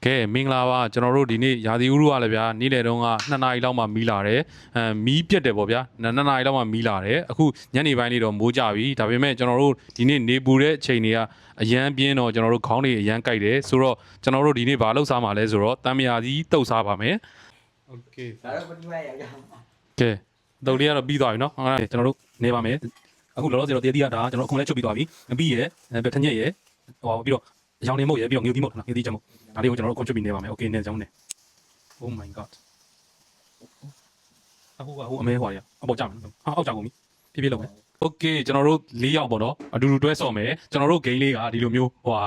ကဲမင်္ဂလာပါကျွန်တော်တို့ဒီနေ့ရာသီဥတုကလည်းဗျာနေ့လယ်တုန်းက2နာရီလောက်မှမီးလာတယ်မီးပြတ်တယ်ပေါ့ဗျာ2နာရီလောက်မှမီးလာတယ်အခုညနေပိုင်းလေးတော့မိုးကြပြီဒါပေမဲ့ကျွန်တော်တို့ဒီနေ့နေပူတဲ့အချိန်တွေကအရန်ပြင်းတော့ကျွန်တော်တို့ခေါင်းတွေအရန်ကြိုက်တယ်ဆိုတော့ကျွန်တော်တို့ဒီနေ့ဘာလုပ်စားမှာလဲဆိုတော့တံမြာကြီးတုပ်စားပါမယ်โอเคဒါတော့ဘယ်လိုလဲရအောင်ကဲတုပ်လေးကတော့ပြီးသွားပြီเนาะကျွန်တော်တို့နေပါမယ်အခုလောလောဆယ်တော့တရတီးကဒါကျွန်တော်အခုလည်းချုပ်ပြီးသွားပြီပြီးရယ်ထညက်ရယ်ဟိုပြီးတော့ရောင်နေမဟုတ်ရယ်ပြီးတော့ငြူတီးမဟုတ်လားငြူတီးချက်မဟုတ်ဒါလေးကိုကျွန်တော်တို့ contribute နေပါမယ် okay နေကြောင်းနေ oh my god အခုအမဲဟွာရအပေါ်ကြမယ်ဟာအောက်ကြကုန်ပြီဖြည်းဖြည်းလုပ်မယ် okay ကျွန်တော်တို့၄ယောက်ပေါ့နော်အတူတူတွဲဆော့မယ်ကျွန်တော်တို့ game လေးကဒီလိုမျိုးဟွာ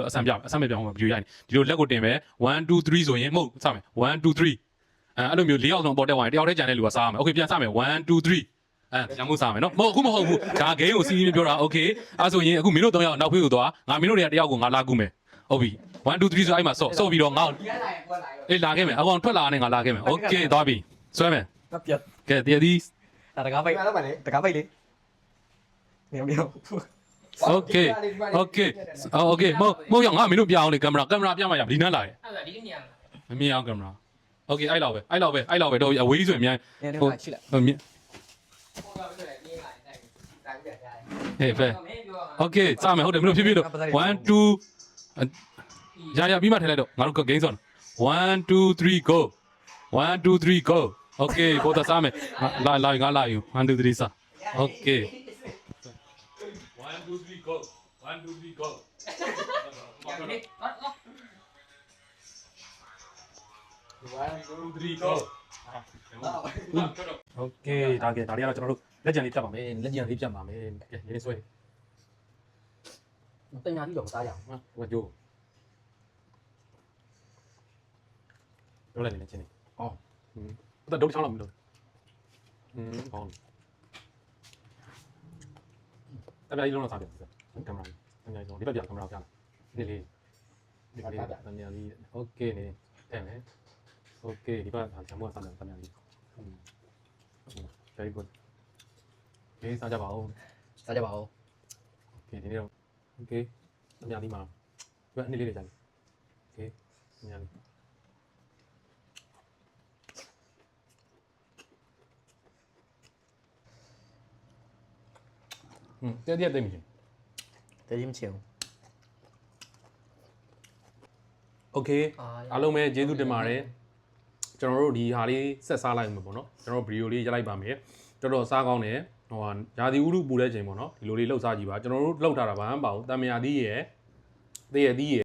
အဆန်ပြအဆန်မပြောင်းဘူးပြူရိုက်ဒီလိုလက်ကိုတင်မယ်1 2 3ဆိုရင်မဟုတ်စမယ်1 2 3အဲ့လိုမျိုး၄ယောက်ဆုံးပေါ်တက်သွားရင်တယောက်တည်းကြံတဲ့လူကစားရမယ် okay ပြန်စမယ်1 2 3ညမှုစားမယ်နော်မဟုတ်အခုမဟုတ်ဘူးဒါ game ကိုစီးပြီးပြောတာ okay အဲ့ဆိုရင်အခုမင်းတို့၃ယောက်နောက်ဖေးကိုသွားငါမင်းတို့တွေကတယောက်ကိုငါလာကူမယ်ဟုတ်ပြီ1 2 3ဆိုအဲ့မှာဆော့ပြီးတော့ငါဒီကလာရင်ကွက်လာရောအေးလာခဲ့မယ်အကောင်ထွက်လာနေငါလာခဲ့မယ် okay သွားပြီဆွဲမယ်ပြတ်ကဲတရသည်တကားပိတ်တကားပိတ်လေမြောင် okay okay okay မဟုတ်ရငါမင်းတို့ပြအောင်လေကင်မရာပြမှရဒီနန်းလာရဲ့အဲ့ဒါဒီနေရာမမြင်အောင်ကင်မရာ okay အဲ့လောက်ပဲတော့အဝေးဆိုရင်အများဟိုရှိလိုက်မြင်ဟေးဖဲ okay စမယ်ဟုတ်တယ်မင်းတို့ဖြည်းဖြည်းတော့1 2ရပြီးမှထည့်လိုက်တော့ငါတို့ game zone 1 2 3 go 1 2 3 go okay ပေါ်တော့စမယ်လာငါလာယူ1 2 3စ okay 1 2 3 go 1 2 3 go โอเคဒါကဒါတွေကတော့ကျွန်တော်တို့လက်ကျန်လေးပြတ်ပါမယ်လက်ကျန်လေးပြတ်ပါမယ်ကဲရင်းဆွဲတင်ညာကြီးတော့မစားရအောင်ဟိုကြိုးတော့လည်းနေချင်းနေအော်တော့ဒုတ်ချောင်းလောက်မလို့ကောင်းတပြားကြီးလုံးတော့စားပြန်ပြီကင်မရာတပြားကြီးလုံးဒီဘက်ပြကင်မရာပြလာဒီလေးတပြားလေးโอเคနေတဲ့မယ်โอเคဒီဘက်ဆံမွေးစားတယ်တပြားလေးvery good ကဲစားကြပါဦး စားကြပါဦး โอเคဒီနေ့တော့โอเคတပြားလေးမှာဒီဘက်အနေလေးတွေကြတယ်โอเคတပြားလေးတဲ့သိမ့်ချင်းတည်မချင်โอเคအားလုံးပဲကျေးဇူးတင်ပါတယ်ကျွန်တော်တို့ဒီဟာလေးဆက်စားလိုက်မှာပေါ့နော်ကျွန်တော်ဗီဒီယိုလေးရိုက်လိုက်ပါမယ်တော်တော်စားကောင်းတယ်ဟိုဟာရာသီဥတုပူတဲ့ချိန်ပေါ့နော်ဒီလိုလေးလှုပ်စားကြည့်ပါကျွန်တော်တို့လှုပ်ထားတာဘာမှမပါဘူးတံမြာသီးရယ်သီးရယ်